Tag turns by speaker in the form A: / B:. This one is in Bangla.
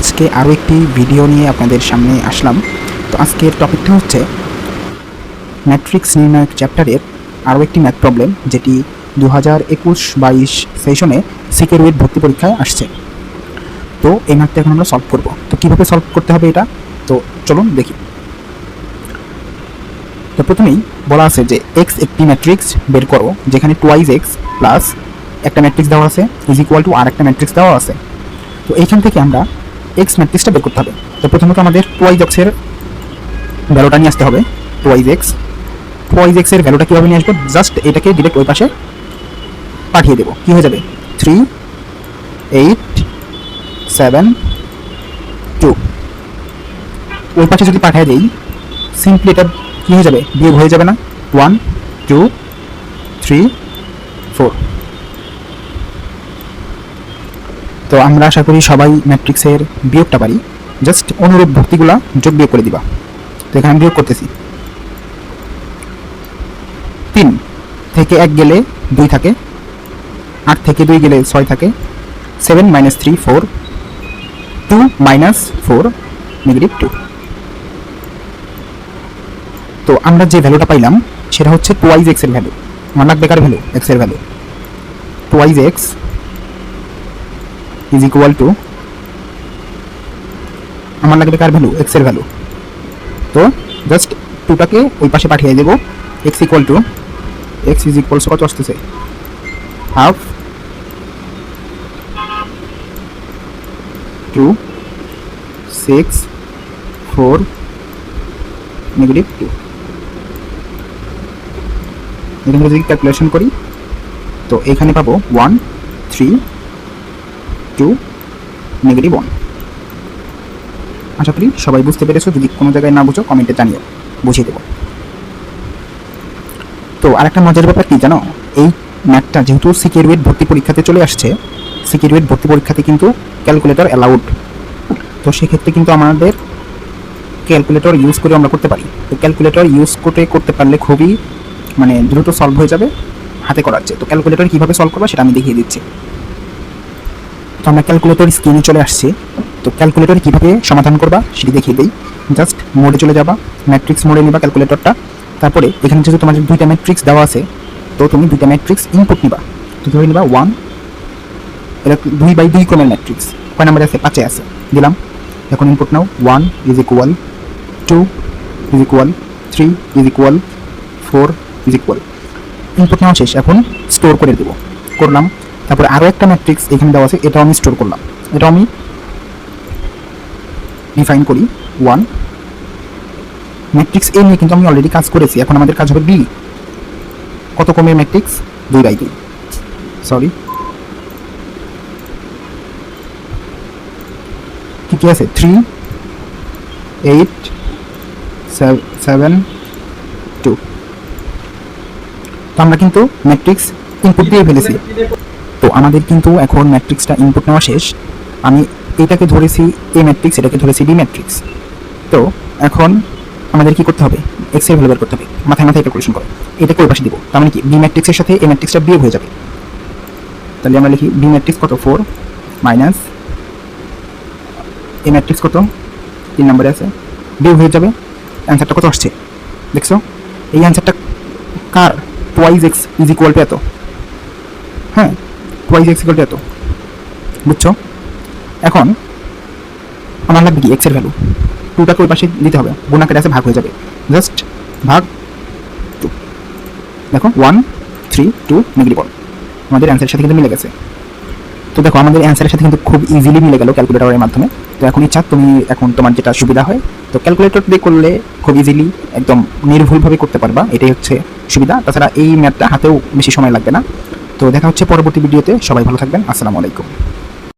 A: আজকে আরও একটি ভিডিও নিয়ে আপনাদের সামনে আসলাম। তো আজকের টপিকটা হচ্ছে ম্যাট্রিক্স নির্ণায়ক চ্যাপ্টারের আরও একটি ম্যাথ প্রবলেম, যেটি 2021-22 সেশনে সিকিউরিটি ভর্তি পরীক্ষায় আসছে। তো এই ম্যাথটা এখন আমরা সলভ করব। তো কীভাবে সলভ করতে হবে এটা, তো চলুন দেখি। তো প্রথমেই বলা আছে যে এক্স একটি ম্যাট্রিক্স বের করো যেখানে 2x প্লাস একটা ম্যাট্রিক্স দেওয়া আছে ইজ ইকুয়াল টু আর একটা ম্যাট্রিক্স দেওয়া আছে। তো এইখান থেকে আমরা এক্স ম্যাট্রিক্সটা বের করতে হবে। তো প্রথমত আমাদের 2x এর ভ্যালুটা নিয়ে আসতে হবে। 2x এর ভ্যালুটা কীভাবে নিয়ে আসবো, জাস্ট এটাকে ডিরেক্ট ওই পাশে পাঠিয়ে দেবো। কী হয়ে যাবে 3 8 7 2। ওই পাশে যদি পাঠিয়ে দিই সিম্পলি এটা কী হয়ে যাবে, বিয়োগ হয়ে যাবে না, 1 2 3 4। তো আমরা আশা করি সবাই ম্যাট্রিক্সের বিয়োগটা পারি। জাস্ট অনুরূপ ভর্তিগুলা যোগ বিয়োগ করে দিবা। তো এখানে আমি বিয়োগ করতেছি। 3 থেকে 1 গেলে 2 থাকে, 8 থেকে 2 গেলে 6 থাকে, 7 - 3 4, 2 - 4 -2। তো আমরা যে ভ্যালুটা পাইলাম সেটা হচ্ছে 2x এর ভ্যালু। আমার লাগবে কার ভ্যালু, x এর value. 2x is equal to আমার লাগবে কার ভ্যালু, x এর ভ্যালু। তো জাস্ট 2টাকে ওই পাশে পাঠিয়ে দেবো। x equal to x is equals কত আসতেছে, হাফ 2 6 4 -2। এখানে যদি ক্যালকুলেশন করি তো এখানে পাবো 1 3 2 -1। আশা করি সবাই বুঝতে পেরেছো। যদি কোনো জায়গায় না বুঝো কমেন্টে জানিও, বুঝিয়ে দেবো। তো আরেকটা মজার ব্যাপার কি জানো, এই ম্যাথটা যেহেতু সিকিউরিটি ভর্তি পরীক্ষাতে চলে আসছে, সিকিউরিটি ভর্তি পরীক্ষাতে কিন্তু ক্যালকুলেটর অ্যালাউড। তো সেক্ষেত্রে কিন্তু আমাদের ক্যালকুলেটর ইউজ করে আমরা করতে পারি। তো ক্যালকুলেটর ইউজ করতে পারলে খুবই দ্রুত সলভ হয়ে যাবে হাতে করার চেয়ে। তো ক্যালকুলেটর কীভাবে সলভ করবো সেটা আমি দেখিয়ে দিচ্ছি। তো আমরা ক্যালকুলেটর স্ক্রিনে চলে আসছি। তো ক্যালকুলেটর কীভাবে সমাধান করবা সেটি দেখিয়ে দিই। জাস্ট মোডে চলে যাবা, ম্যাট্রিক্স মোডে নিবা ক্যালকুলেটরটা। তারপরে এখানে যেহেতু তোমাদের 2টা ম্যাট্রিক্স দেওয়া আছে, তো তুমি 2টা ম্যাট্রিক্স ইনপুট নিবা। তো ধরে নিবা 1, এটা 2/2 ক্রমের ম্যাট্রিক্স। কয় নাম্বারে আছে, 5-এ আছে, দিলাম। এখন input now, 1 is equal 2 is equal 3 is equal 4 is equal. Input নেওয়া শেষ, এখন স্টোর করে দেবো, করলাম। তারপরে আরও একটা ম্যাট্রিক্স এখানে দেওয়া আছে, এটাও আমি স্টোর করলাম। এটাও আমি ডিফাইন করি 1। ম্যাট্রিক্স এ নিয়ে কিন্তু আমি অলরেডি কাজ করেছি। এখন আমাদের কাজ হবে বি। কত কমের ম্যাট্রিক্স, 2/2। সরি, কি আছে, 3 8 7 2। তো আমরা কিন্তু ম্যাট্রিক্স ইনপুট দিয়ে ফেলেছি। তো আমাদের কিন্তু এখন ম্যাট্রিক্সটা ইনপুট নেওয়া শেষ। আমি এটাকে ধরেছি এ ম্যাট্রিক্স, এটাকে ধরেছি বি ম্যাট্রিক্স। তো এখন আমাদের কি করতে হবে, এক্স এর ভ্যালু বের করতে হবে। মাথায় মাথায় ক্যালকুলেশন করো, এটাকে ওই পাশে দিব। তার মানে কি, বি ম্যাট্রিক্সের সাথে এ ম্যাট্রিক্সটা বিয়োগ হয়ে যাবে। তাহলে আমরা লিখি বি ম্যাট্রিক্স কত, 4 মাইনাস এ ম্যাট্রিক্স কত, 3 নম্বরে আছে, বিয়োগ হয়ে যাবে। অ্যান্সারটা কত আসছে দেখছো, এই অ্যান্সারটা কার, 2x ইজ ইকুয়াল টু এত। হ্যাঁ, 2x ইকুয়াল টু এত, বুঝছো। এখন আমার লাগবে কি, এক্স এর ভ্যালু। 2টাকে ওই পাশে দিতে হবে, গুণ আকারে আছে, ভাগ হয়ে যাবে। জাস্ট ভাগ 2। দেখো 1 3 2 -1। আমাদের অ্যান্সারের সাথে কিন্তু মিলে গেছে। তো দেখো আমাদের অ্যান্সারের সাথে কিন্তু খুব ইজিলি মিলে গেল ক্যালকুলেটরের মাধ্যমে। তো এখন ইচ্ছা তুমি এখন তোমার যেটা সুবিধা হয়, তো ক্যালকুলেটর দিয়ে করলে খুব ইজিলি একদম নির্ভুলভাবে করতে পারবা, এটাই হচ্ছে সুবিধা। তাছাড়া এই ম্যাথটা হাতেও বেশি সময় লাগবে না। তো দেখা হচ্ছে পরবর্তী ভিডিওতে। সবাই ভালো থাকবেন, আসসালামু আলাইকুম।